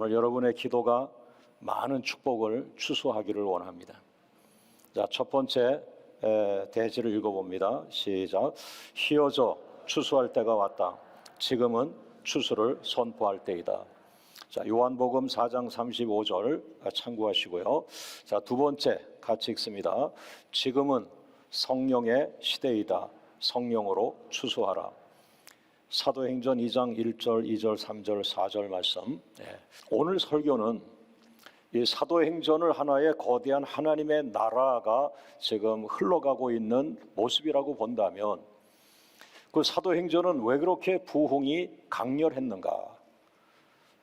오늘 여러분의 기도가 많은 축복을 추수하기를 원합니다. 자, 첫 번째 대지를 읽어봅니다. 시작. 희어져 추수할 때가 왔다. 지금은 추수를 선포할 때이다. 자, 요한복음 4장 35절 참고하시고요. 자, 두 번째 같이 읽습니다. 지금은 성령의 시대이다. 성령으로 추수하라. 사도행전 2장 1절, 2절, 3절, 4절 말씀. 오늘 설교는 이 사도행전을 하나의 거대한 하나님의 나라가 지금 흘러가고 있는 모습이라고 본다면 그 사도행전은 왜 그렇게 부흥이 강렬했는가?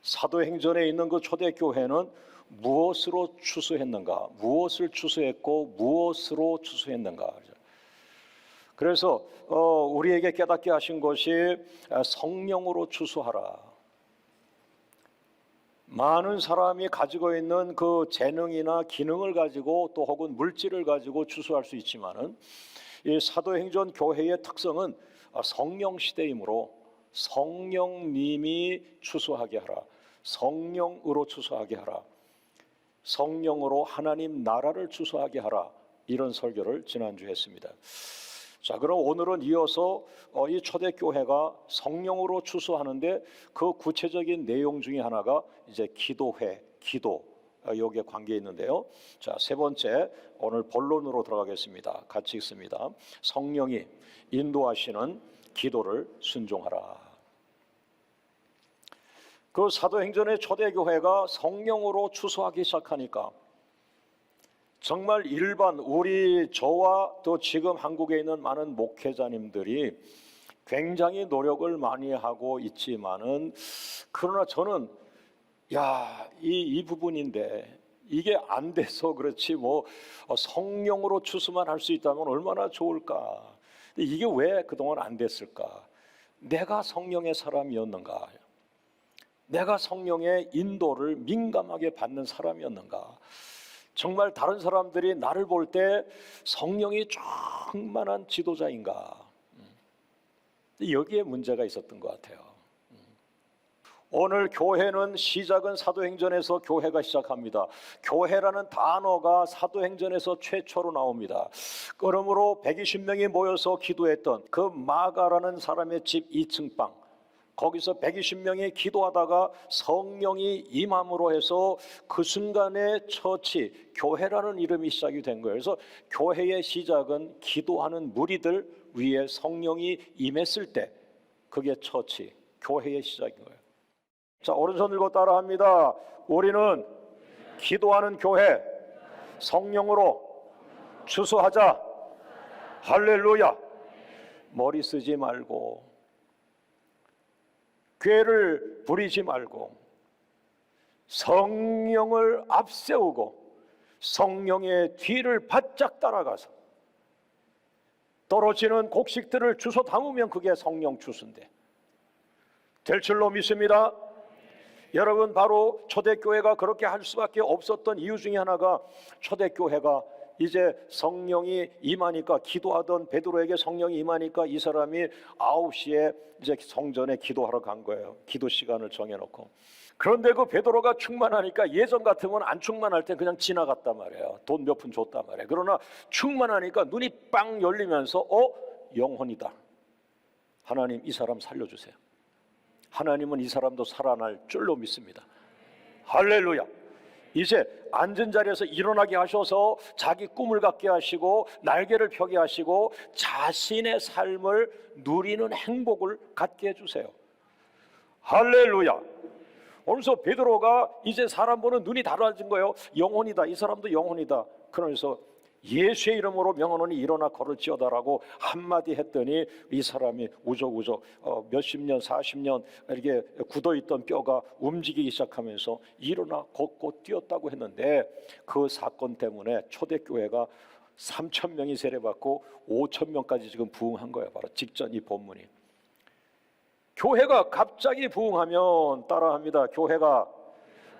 사도행전에 있는 그 초대교회는 무엇으로 추수했는가? 무엇을 추수했고 무엇으로 추수했는가? 그래서 우리에게 깨닫게 하신 것이 성령으로 추수하라. 많은 사람이 가지고 있는 그 재능이나 기능을 가지고 또 혹은 물질을 가지고 추수할 수 있지만은 이 사도행전 교회의 특성은 성령 시대이므로 성령님이 추수하게 하라. 성령으로 추수하게 하라. 성령으로 하나님 나라를 추수하게 하라. 이런 설교를 지난주에 했습니다. 자, 그럼 오늘은 이어서 이 초대교회가 성령으로 추수하는데 그 구체적인 내용 중에 하나가 이제 기도회, 기도 여기에 관계 있는데요. 자, 세 번째 오늘 본론으로 들어가겠습니다. 같이 읽습니다. 성령이 인도하시는 기도를 순종하라. 그 사도행전의 초대교회가 성령으로 추수하기 시작하니까 정말 일반 저와 또 지금 한국에 있는 많은 목회자님들이 굉장히 노력을 많이 하고 있지만은 그러나 저는 이 부분인데 이게 안 돼서 그렇지 성령으로 추수만 할 수 있다면 얼마나 좋을까? 이게 왜 그동안 안 됐을까? 내가 성령의 사람이었는가? 내가 성령의 인도를 민감하게 받는 사람이었는가? 정말 다른 사람들이 나를 볼 때 성령이 충만한 지도자인가? 여기에 문제가 있었던 것 같아요. 오늘 교회는 시작은 사도행전에서 교회가 시작합니다. 교회라는 단어가 사도행전에서 최초로 나옵니다. 그러므로 120명이 모여서 기도했던 그 마가라는 사람의 집 2층 방, 거기서 120명이 기도하다가 성령이 임함으로 해서 그 순간에 처치, 교회라는 이름이 시작이 된 거예요. 그래서 교회의 시작은 기도하는 무리들 위에 성령이 임했을 때 그게 처치, 교회의 시작인 거예요. 자, 오른손 들고 따라합니다. 우리는 기도하는 교회, 성령으로 추수하자. 할렐루야. 머리 쓰지 말고 꾀를 부리지 말고 성령을 앞세우고 성령의 뒤를 바짝 따라가서 떨어지는 곡식들을 주워 담으면 그게 성령 추수인데 될 줄로 믿습니다. 여러분, 바로 초대교회가 그렇게 할 수밖에 없었던 이유 중에 하나가 초대교회가 이제 성령이 임하니까, 기도하던 베드로에게 성령이 임하니까 이 사람이 9시에 이제 성전에 기도하러 간 거예요. 기도 시간을 정해놓고. 그런데 그 베드로가 충만하니까 예전 같으면 안 충만할 때 그냥 지나갔단 말이에요. 돈 몇 푼 줬단 말이에요. 그러나 충만하니까 눈이 빵 열리면서 영혼이다. 하나님, 이 사람 살려주세요. 하나님은 이 사람도 살아날 줄로 믿습니다. 할렐루야. 이제 앉은 자리에서 일어나게 하셔서 자기 꿈을 갖게 하시고 날개를 펴게 하시고 자신의 삶을 누리는 행복을 갖게 해주세요. 할렐루야. 그래서 베드로가 이제 사람 보는 눈이 달라진 거예요. 영혼이다. 이 사람도 영혼이다. 그러면서 예수의 이름으로 명하노니 일어나 걸을지어다라고 한마디 했더니 이 사람이 우적우적 몇십 년 40년 이렇게 굳어있던 뼈가 움직이기 시작하면서 일어나 걷고 뛰었다고 했는데 그 사건 때문에 초대교회가 3,000명이 세례받고 5,000명까지 지금 부흥한 거예요. 바로 직전 이 본문이. 교회가 갑자기 부흥하면, 따라합니다, 교회가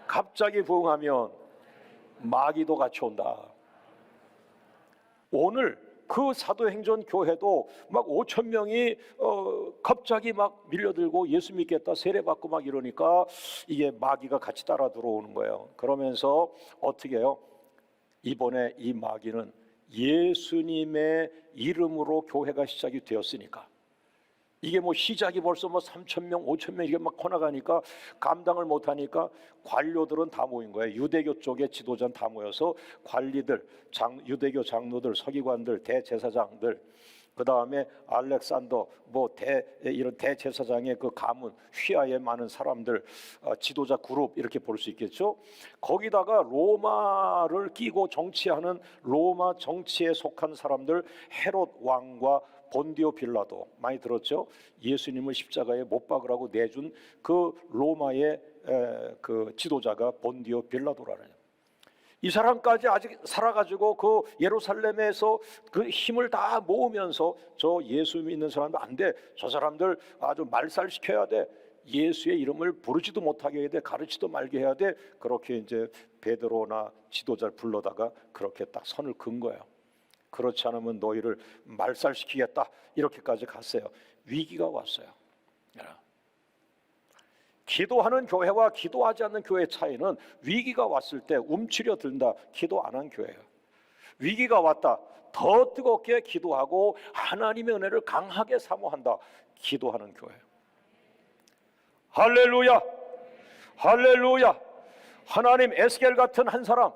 갑자기 부흥하면 마귀도 같이 온다. 오늘 그 사도행전 교회도 막 5천 명이 갑자기 막 밀려들고 예수 믿겠다 세례받고 막 이러니까 이게 마귀가 같이 따라 들어오는 거예요. 그러면서 어떻게 해요? 이번에 이 마귀는 예수님의 이름으로 교회가 시작이 되었으니까, 이게 뭐 시작이 벌써 뭐 3천 명, 5천 명 이게 막 커나가니까 감당을 못하니까 관료들은 다 모인 거예요. 유대교 쪽의 지도자는 다 모여서 관리들, 유대교 장로들, 서기관들, 대제사장들, 그 다음에 알렉산더 이런 대제사장의 그 가문 휘하에 많은 사람들, 지도자 그룹 이렇게 볼 수 있겠죠. 거기다가 로마를 끼고 정치하는 로마 정치에 속한 사람들, 헤롯 왕과 본디오 빌라도 많이 들었죠. 예수님을 십자가에 못 박으라고 내준 그 로마의 그 지도자가 본디오 빌라도라는, 이 사람까지 아직 살아가지고 그 예루살렘에서 그 힘을 다 모으면서 저 예수 믿는 사람들 안 돼, 저 사람들 아주 말살시켜야 돼, 예수의 이름을 부르지도 못하게 해야 돼, 가르치도 말게 해야 돼. 그렇게 이제 베드로나 지도자를 불러다가 그렇게 딱 선을 긋은 거예요. 그렇지 않으면 너희를 말살시키겠다, 이렇게까지 갔어요. 위기가 왔어요. 기도하는 교회와 기도하지 않는 교회의 차이는, 위기가 왔을 때 움츠려 든다, 기도 안 한 교회예요. 위기가 왔다, 더 뜨겁게 기도하고 하나님의 은혜를 강하게 사모한다, 기도하는 교회예요. 할렐루야, 할렐루야. 하나님 에스겔 같은 한 사람,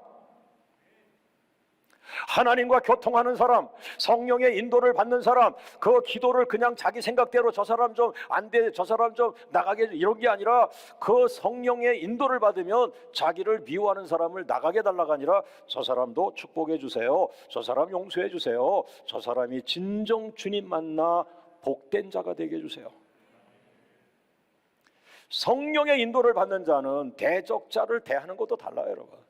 하나님과 교통하는 사람, 성령의 인도를 받는 사람, 그 기도를 그냥 자기 생각대로 저 사람 좀 안 돼, 저 사람 좀 나가게, 이런 게 아니라 그 성령의 인도를 받으면 자기를 미워하는 사람을 나가게 해달라가 아니라 저 사람도 축복해 주세요, 저 사람 용서해 주세요, 저 사람이 진정 주님 만나 복된 자가 되게 해주세요. 성령의 인도를 받는 자는 대적자를 대하는 것도 달라요, 여러분.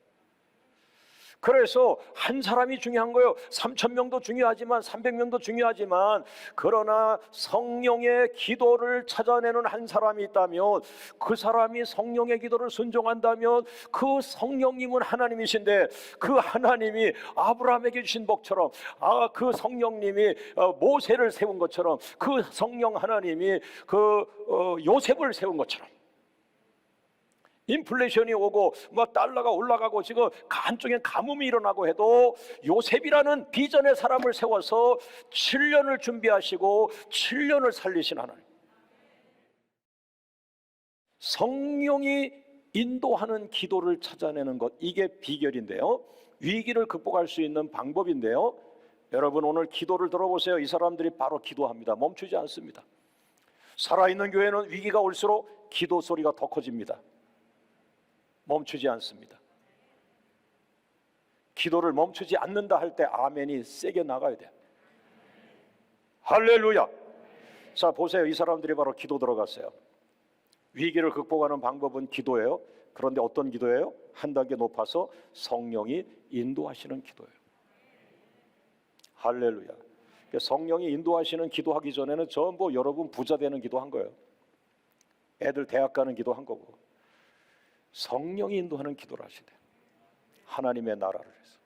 그래서 한 사람이 중요한 거예요. 3천 명도 중요하지만 300명도 중요하지만, 그러나 성령의 기도를 찾아내는 한 사람이 있다면, 그 사람이 성령의 기도를 순종한다면, 그 성령님은 하나님이신데 그 하나님이 아브라함에게 주신 복처럼, 그 성령님이 모세를 세운 것처럼, 그 성령 하나님이 요셉을 세운 것처럼, 인플레이션이 오고 막 달러가 올라가고 지금 한쪽엔 가뭄이 일어나고 해도 요셉이라는 비전의 사람을 세워서 7년을 준비하시고 7년을 살리신 하나님, 성령이 인도하는 기도를 찾아내는 것, 이게 비결인데요, 위기를 극복할 수 있는 방법인데요. 여러분, 오늘 기도를 들어보세요. 이 사람들이 바로 기도합니다. 멈추지 않습니다. 살아있는 교회는 위기가 올수록 기도 소리가 더 커집니다. 멈추지 않습니다. 기도를 멈추지 않는다 할 때 아멘이 세게 나가야 돼요. 할렐루야. 자, 보세요. 이 사람들이 바로 기도 들어갔어요. 위기를 극복하는 방법은 기도예요. 그런데 어떤 기도예요? 한 단계 높아서 성령이 인도하시는 기도예요. 할렐루야. 성령이 인도하시는 기도하기 전에는 전부 여러분 부자 되는 기도한 거예요. 애들 대학 가는 기도한 거고, 성령이 인도하는 기도를 하시대. 하나님의 나라를 해서.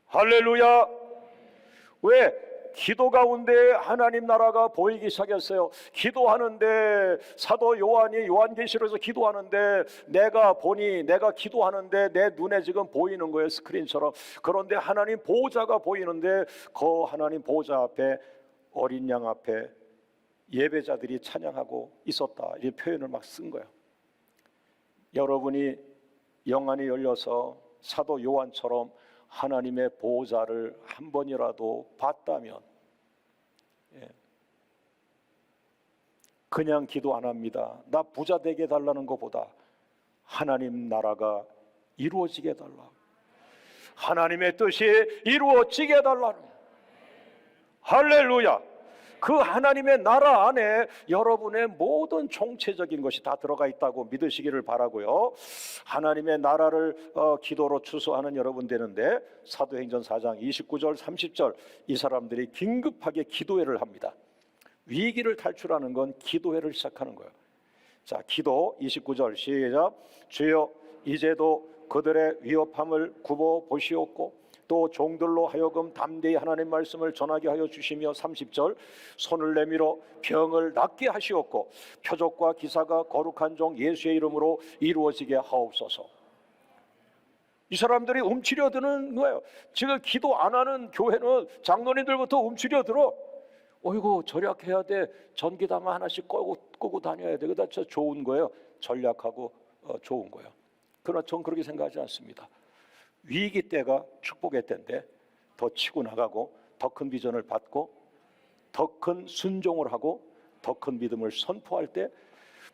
할렐루야. 왜? 기도 가운데 하나님 나라가 보이기 시작했어요. 기도하는데, 사도 요한이 요한계시록에서 기도하는데 내가 보니, 내가 기도하는데 내 눈에 지금 보이는 거예요, 스크린처럼. 그런데 하나님 보호자가 보이는데 그 하나님 보호자 앞에, 어린 양 앞에 예배자들이 찬양하고 있었다, 이 표현을 막 쓴 거예요. 여러분이 영안이 열려서 사도 요한처럼 하나님의 보호자를 한 번이라도 봤다면, 그냥 기도 안 합니다. 나 부자 되게 해달라는 것보다 하나님 나라가 이루어지게 해달라, 하나님의 뜻이 이루어지게 해달라는, 할렐루야. 그 하나님의 나라 안에 여러분의 모든 총체적인 것이 다 들어가 있다고 믿으시기를 바라고요. 하나님의 나라를 기도로 추수하는 여러분 되는데, 사도행전 4장 29절 30절 이 사람들이 긴급하게 기도회를 합니다. 위기를 탈출하는 건 기도회를 시작하는 거예요. 자, 기도 29절 시작. 주여, 이제도 그들의 위협함을 굽어 보시옵고 또 종들로 하여금 담대히 하나님 말씀을 전하게 하여 주시며 30절 손을 내밀어 병을 낫게 하시옵고 표적과 기사가 거룩한 종 예수의 이름으로 이루어지게 하옵소서. 이 사람들이 움츠려드는 거예요. 지금 기도 안 하는 교회는 장로님들부터 움츠려들어. 어이구 절약해야 돼. 전기담 하나씩 끄고 다녀야 돼. 그다 진짜 좋은 거예요. 전략하고 좋은 거예요. 그러나 전 그렇게 생각하지 않습니다. 위기 때가 축복의 때인데 더 치고 나가고 더 큰 비전을 받고 더 큰 순종을 하고 더 큰 믿음을 선포할 때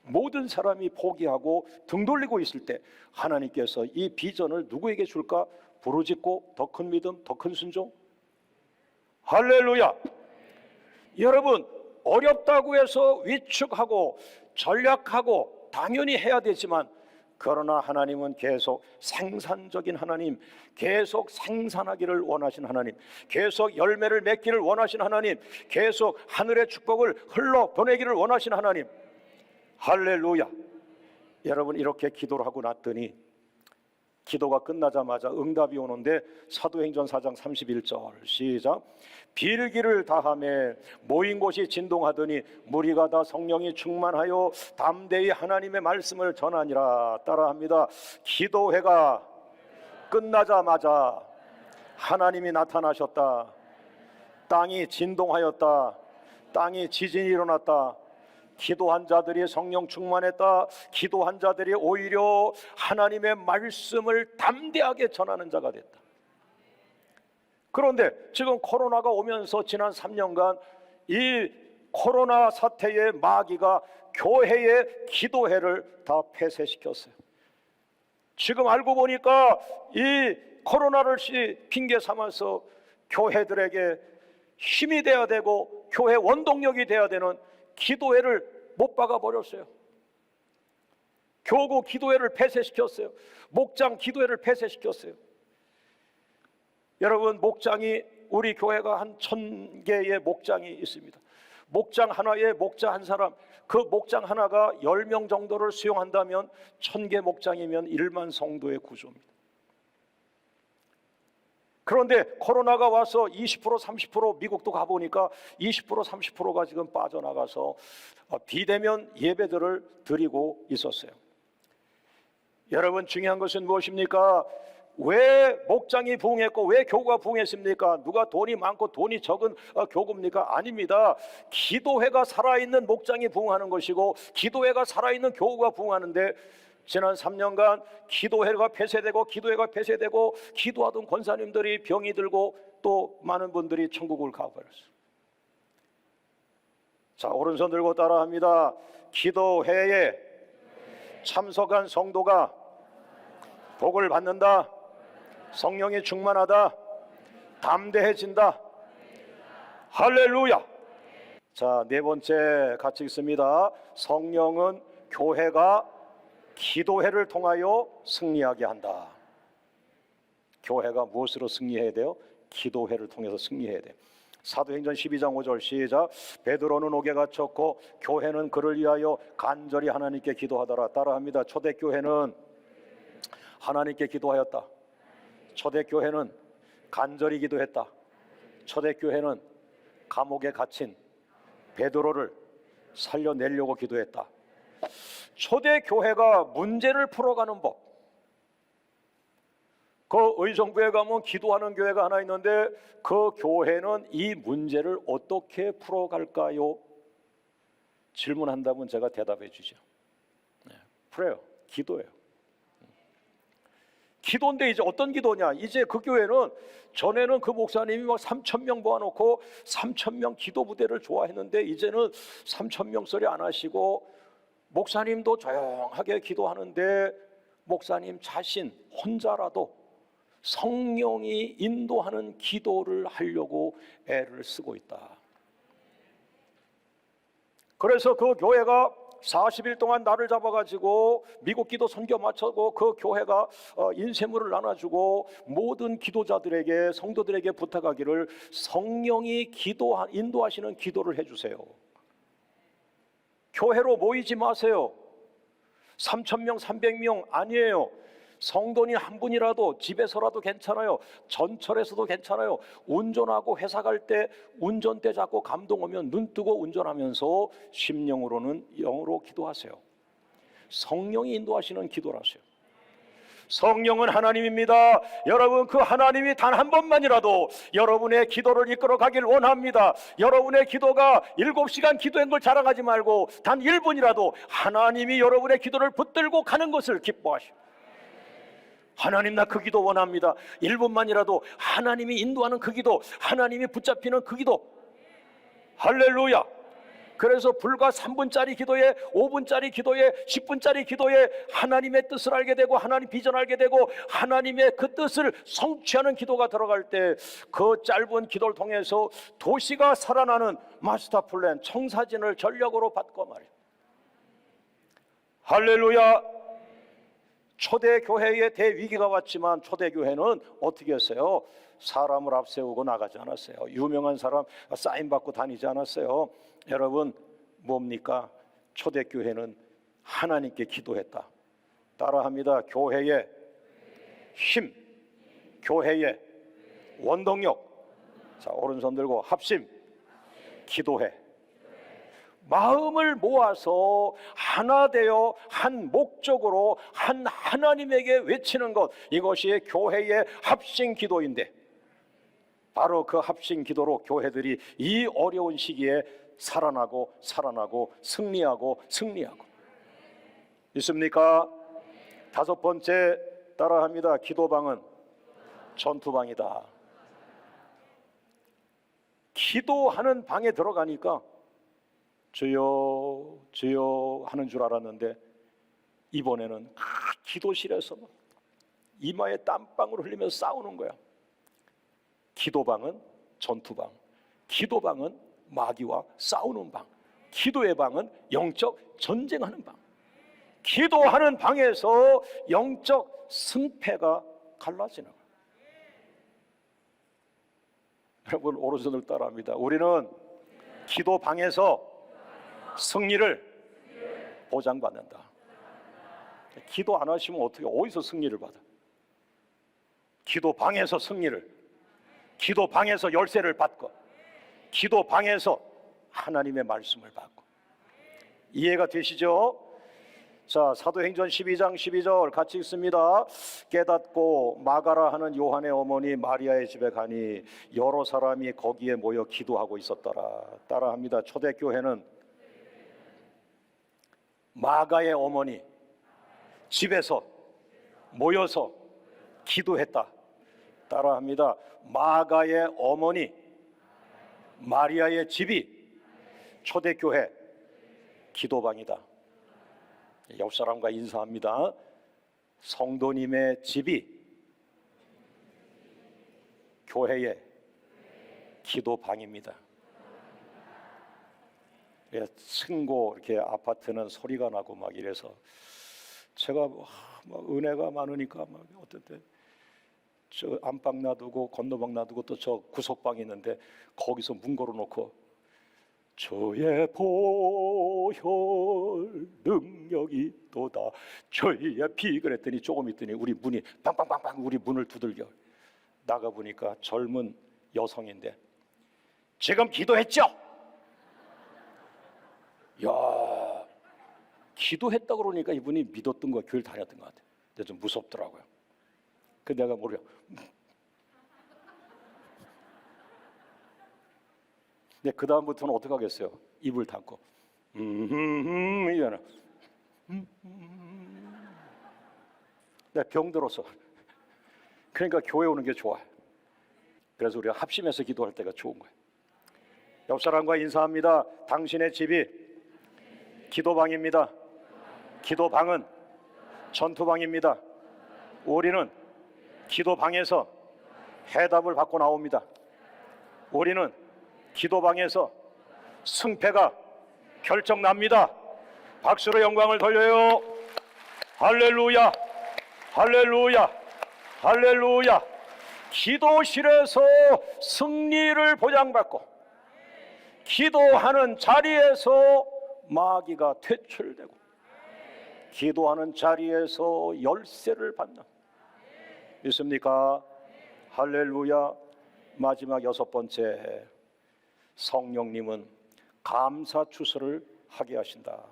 모든 사람이 포기하고 등 돌리고 있을 때 하나님께서 이 비전을 누구에게 줄까? 부르짖고 더 큰 믿음, 더 큰 순종. 할렐루야. 여러분 어렵다고 해서 위축하고 전략하고 당연히 해야 되지만 그러나 하나님은 계속 생산적인 하나님, 계속 생산하기를 원하신 하나님, 계속 열매를 맺기를 원하신 하나님, 계속 하늘의 축복을 흘러 보내기를 원하신 하나님. 할렐루야. 여러분 이렇게 기도를 하고 났더니 기도가 끝나자마자 응답이 오는데 사도행전 4장 31절 시작. 빌기를 다하며 모인 곳이 진동하더니 무리가 다 성령이 충만하여 담대히 하나님의 말씀을 전하니라. 따라합니다. 기도회가 끝나자마자 하나님이 나타나셨다. 땅이 진동하였다. 땅이 지진이 일어났다. 기도한 자들이 성령 충만했다. 기도한 자들이 오히려 하나님의 말씀을 담대하게 전하는 자가 됐다. 그런데 지금 코로나가 오면서 지난 3년간 이 코로나 사태의 마귀가 교회의 기도회를 다 폐쇄시켰어요. 지금 알고 보니까 이 코로나를 핑계 삼아서 교회들에게 힘이 돼야 되고 교회 원동력이 돼야 되는 기도회를 못 박아 버렸어요. 교구 기도회를 폐쇄시켰어요. 목장 기도회를 폐쇄시켰어요. 여러분 목장이 우리 교회가 한 1000개의 목장이 있습니다. 목장 하나에 목자 한 사람, 그 목장 하나가 10명 정도를 수용한다면 1000개 목장이면 1만 성도의 구조입니다. 그런데 코로나가 와서 20% 30% 미국도 가보니까 20% 30%가 지금 빠져나가서 비대면 예배들을 드리고 있었어요. 여러분 중요한 것은 무엇입니까? 왜 목장이 부흥했고 왜 교구가 부흥했습니까? 누가 돈이 많고 돈이 적은 교구입니까? 아닙니다. 기도회가 살아있는 목장이 부흥하는 것이고 기도회가 살아있는 교구가 부흥하는데 지난 3년간 기도회가 폐쇄되고 기도하던 권사님들이 병이 들고 또 많은 분들이 천국을 가버렸어요. 자, 오른손 들고 따라합니다. 기도회에 참석한 성도가 복을 받는다. 성령이 충만하다. 담대해진다. 할렐루야. 자, 네 번째 같이 읽습니다. 성령은 교회가 기도회를 통하여 승리하게 한다. 교회가 무엇으로 승리해야 돼요? 기도회를 통해서 승리해야 돼요. 사도행전 12장 5절 시작. 베드로는 옥에 갇혔고 교회는 그를 위하여 간절히 하나님께 기도하더라. 따라합니다. 초대교회는 하나님께 기도하였다. 초대교회는 간절히 기도했다. 초대교회는 감옥에 갇힌 베드로를 살려내려고 기도했다. 초대교회가 문제를 풀어가는 법. 그 의정부에 가면 기도하는 교회가 하나 있는데 그 교회는 이 문제를 어떻게 풀어갈까요? 질문한다면 제가 대답해 주죠. 프레요, 기도예요. 기도인데 이제 어떤 기도냐? 이제 그 교회는 전에는 그 목사님이 막 3,000명 모아놓고 3,000명 기도 부대를 좋아했는데 이제는 3,000명 소리 안 하시고 목사님도 조용하게 기도하는데 목사님 자신 혼자라도 성령이 인도하는 기도를 하려고 애를 쓰고 있다. 그래서 그 교회가 40일 동안 날을 잡아가지고 미국 기도 선교 마치고 그 교회가 인쇄물을 나눠주고 모든 기도자들에게 성도들에게 부탁하기를 성령이 인도하시는 기도를 해주세요. 교회로 모이지 마세요. 3,000명 300명 아니에요. 성도님 한 분이라도 집에서라도 괜찮아요. 전철에서도 괜찮아요. 운전하고 회사 갈 때 운전대 잡고 감동 오면 눈 뜨고 운전하면서 심령으로는 영으로 기도하세요. 성령이 인도하시는 기도를 하세요. 성령은 하나님입니다. 여러분, 그 하나님이 단 한 번만이라도 여러분의 기도를 이끌어 가길 원합니다. 여러분의 기도가 7시간 기도한 걸 자랑하지 말고 단 1분이라도 하나님이 여러분의 기도를 붙들고 가는 것을 기뻐하시오. 하나님, 나 그 기도 원합니다. 1분만이라도 하나님이 인도하는 그 기도, 하나님이 붙잡히는 그 기도. 할렐루야. 그래서 불과 3분짜리 기도에, 5분짜리 기도에, 10분짜리 기도에 하나님의 뜻을 알게 되고 하나님 비전을 알게 되고 하나님의 그 뜻을 성취하는 기도가 들어갈 때 그 짧은 기도를 통해서 도시가 살아나는 마스터 플랜, 청사진을 전력으로 받고 말이에요. 할렐루야. 초대교회에 대위기가 왔지만 초대교회는 어떻게 했어요? 사람을 앞세우고 나가지 않았어요. 유명한 사람 사인 받고 다니지 않았어요. 여러분, 뭡니까? 초대교회는 하나님께 기도했다. 따라합니다. 교회의 힘, 교회의 원동력. 자, 오른손 들고 합심, 기도해. 마음을 모아서 하나 되어 한 목적으로 한 하나님에게 외치는 것, 이것이 교회의 합심 기도인데, 바로 그 합심 기도로 교회들이 이 어려운 시기에 살아나고 승리하고 있습니까? 5번째, 따라합니다. 기도방은 전투방이다. 기도하는 방에 들어가니까 주여 주여 하는 줄 알았는데 이번에는 기도실에서 이마에 땀방울 흘리면서 싸우는 거야. 기도방은 전투방, 기도방은 마귀와 싸우는 방, 기도의 방은 영적 전쟁하는 방. 기도하는 방에서 영적 승패가 갈라지는 거야. 여러분, 오른손을 따라합니다. 우리는 기도방에서 승리를 보장받는다. 기도 안 하시면 어떻게, 어디서 승리를 받아? 기도방에서 승리를, 기도방에서 열쇠를 받고, 기도방에서 하나님의 말씀을 받고. 이해가 되시죠? 자, 사도행전 12장 12절 같이 읽습니다. 깨닫고 마가라 하는 요한의 어머니 마리아의 집에 가니 여러 사람이 거기에 모여 기도하고 있었더라. 따라합니다. 초대교회는 마가의 어머니 집에서 모여서 기도했다. 따라합니다. 마가의 어머니 마리아의 집이 초대교회 기도방이다. 옆 사람과 인사합니다. 성도님의 집이 교회의 기도방입니다. 층고 이렇게 아파트는 소리가 나고 막 이래서 제가 막 은혜가 많으니까 막 어떨 때 저 안방 놔두고 건너방 놔두고 또 저 구석방 있는데 거기서 문 걸어놓고 주의 보혈 능력이 도다 주의 피 그랬더니 조금 있더니 우리 문이 빵빵빵빵 우리 문을 두들겨. 나가 보니까 젊은 여성인데 지금 기도했죠? 야, 기도했다 그러니까 이분이 믿었던 거, 교회를 다녔던 것 같아요. 근데 좀 무섭더라고요. 그 내가 모르겠. 근데 그 다음부터는 어떻게 하겠어요? 입을 닫고 이러나. 내가 병들어서. 그러니까 교회 오는 게 좋아. 그래서 우리가 합심해서 기도할 때가 좋은 거예요. 옆 사람과 인사합니다. 당신의 집이 기도방입니다. 기도방은 전투방입니다. 우리는 기도방에서 해답을 받고 나옵니다. 우리는 기도방에서 승패가 결정납니다. 박수로 영광을 돌려요. 할렐루야, 할렐루야, 할렐루야. 기도실에서 승리를 보장받고 기도하는 자리에서 마귀가 퇴출되고 기도하는 자리에서 열쇠를 받는, 믿습니까? 할렐루야. 마지막 6번째, 성령님은 감사 추수를 하게 하신다.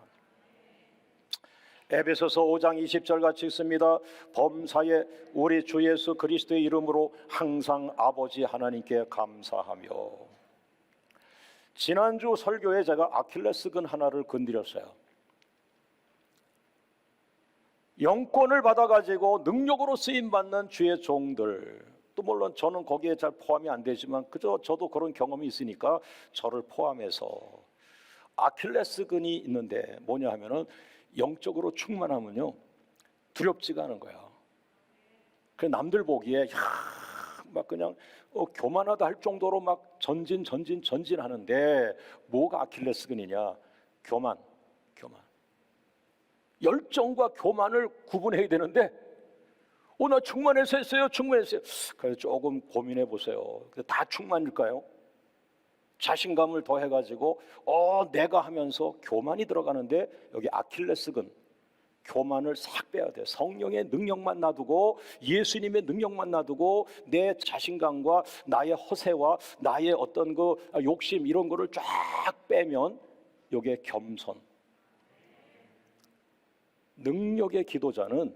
에베소서 5장 20절 같이 있습니다. 범사에 우리 주 예수 그리스도의 이름으로 항상 아버지 하나님께 감사하며. 지난주 설교에 제가 아킬레스건 하나를 건드렸어요. 영권을 받아가지고 능력으로 쓰임받는 주의 종들, 또 물론 저는 거기에 잘 포함이 안 되지만 그저 저도 그런 경험이 있으니까 저를 포함해서 아킬레스건이 있는데 뭐냐 하면은 영적으로 충만하면요 두렵지가 않은 거야. 그 남들 보기에 막 그냥 교만하다 할 정도로 막 전진하는데 뭐가 아킬레스건이냐? 교만. 열정과 교만을 구분해야 되는데 나 충만해서 했어요. 그래서 조금 고민해 보세요. 다 충만일까요? 자신감을 더해가지고 내가 하면서 교만이 들어가는데 여기 아킬레스건, 교만을 싹 빼야 돼. 성령의 능력만 놔두고 예수님의 능력만 놔두고 내 자신감과 나의 허세와 나의 어떤 그 욕심 이런 거를 쫙 빼면 여기에 겸손. 능력의 기도자는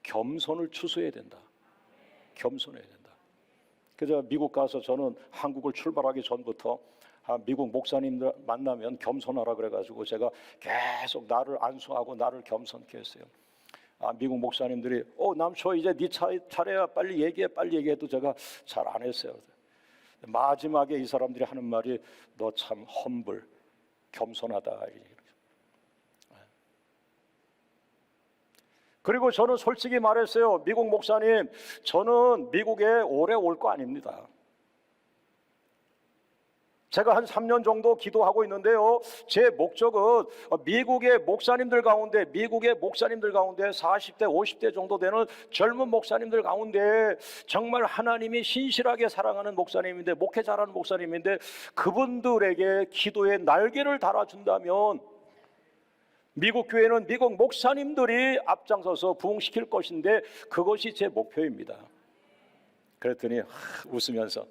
겸손을 추수해야 된다. 겸손해야 된다. 그래서 미국 가서 저는 한국을 출발하기 전부터 미국 목사님들 만나면 겸손하라 그래가지고 제가 계속 나를 안수하고 나를 겸손케 했어요. 미국 목사님들이 남초 이제 네 차례야 빨리 얘기해도 제가 잘 안 했어요. 마지막에 이 사람들이 하는 말이 너 참 험블, 겸손하다. 그리고 저는 솔직히 말했어요. 미국 목사님, 저는 미국에 오래 올 거 아닙니다. 제가 한 3년 정도 기도하고 있는데요, 제 목적은 미국의 목사님들 가운데 40대 50대 정도 되는 젊은 목사님들 가운데 정말 하나님이 신실하게 사랑하는 목사님인데, 목회 잘하는 목사님인데, 그분들에게 기도의 날개를 달아준다면 미국 교회는 미국 목사님들이 앞장서서 부흥시킬 것인데 그것이 제 목표입니다. 그랬더니 웃으면서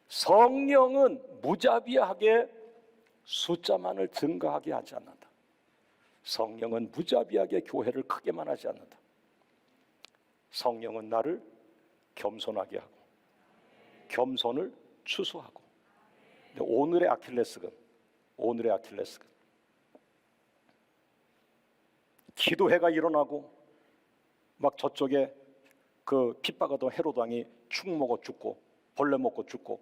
성령은 무자비하게 숫자만을 증가하게 하지 않는다. 성령은 무자비하게 교회를 크게만 하지 않는다. 성령은 나를 겸손하게 하고 겸손을 추수하고. 오늘의 아킬레스건, 기도회가 일어나고 막 저쪽에 그 핍박하던 헤롯 왕이 축 먹어 죽고 벌레 먹고 죽고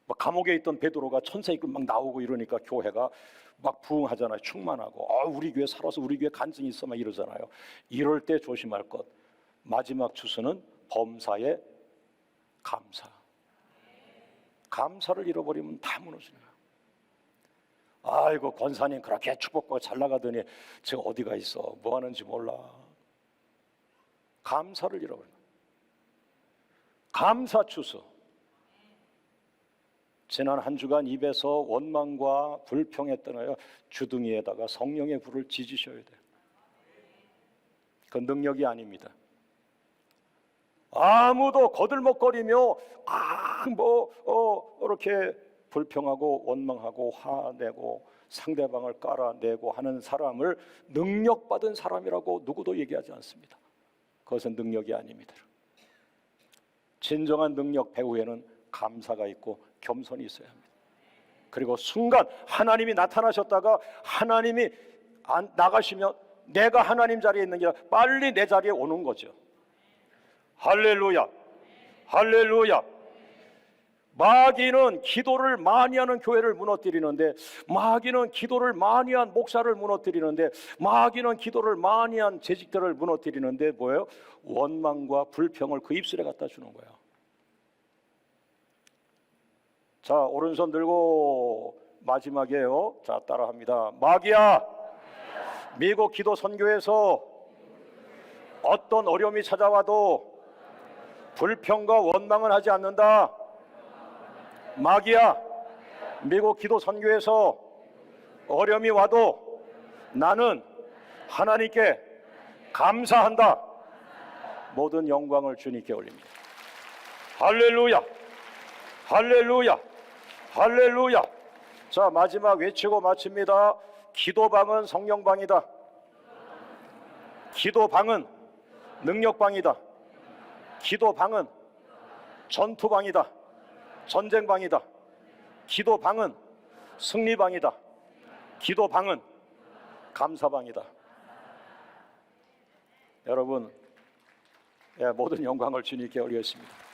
막 감옥에 있던 베드로가 천사 입고 막 나오고 이러니까 교회가 막 부흥하잖아요. 충만하고 우리 교회 살아서 우리 교회 간증이 있어 막 이러잖아요. 이럴 때 조심할 것, 마지막 추수는 범사의 감사. 감사를 잃어버리면 다 무너지는 거야. 아이고 권사님 그렇게 축복받고 잘 나가더니 지금 어디가 있어, 뭐 하는지 몰라. 감사를 잃어버려. 감사 추수. 지난 한 주간 입에서 원망과 불평에 떠나요 주둥이에다가 성령의 불을 지지셔야 돼요. 그 능력이 아닙니다. 아무도 거들먹거리며 이렇게 불평하고 원망하고 화내고 상대방을 깔아내고 하는 사람을 능력받은 사람이라고 누구도 얘기하지 않습니다. 그것은 능력이 아닙니다. 진정한 능력 배후에는 감사가 있고 겸손이 있어야 합니다. 그리고 순간 하나님이 나타나셨다가 하나님이 나가시면 내가 하나님 자리에 있는 게 아니라 빨리 내 자리에 오는 거죠. 할렐루야, 할렐루야. 마귀는 기도를 많이 하는 교회를 무너뜨리는데, 마귀는 기도를 많이 한 목사를 무너뜨리는데, 마귀는 기도를 많이 한 재직들을 무너뜨리는데 뭐예요? 원망과 불평을 그 입술에 갖다 주는 거예요. 자, 오른손 들고 마지막이에요. 자, 따라합니다. 마귀야, 미국 기도 선교에서 어떤 어려움이 찾아와도 불평과 원망은 하지 않는다. 마귀야, 미국 기도 선교에서 어려움이 와도 나는 하나님께 감사한다. 모든 영광을 주님께 올립니다. 할렐루야, 할렐루야, 할렐루야. 자, 마지막 외치고 마칩니다. 기도방은 성령방이다. 기도방은 능력방이다. 기도방은 전투방이다. 전쟁방이다. 기도방은 승리방이다. 기도방은 감사방이다. 여러분, 모든 영광을 주님께 올리겠습니다.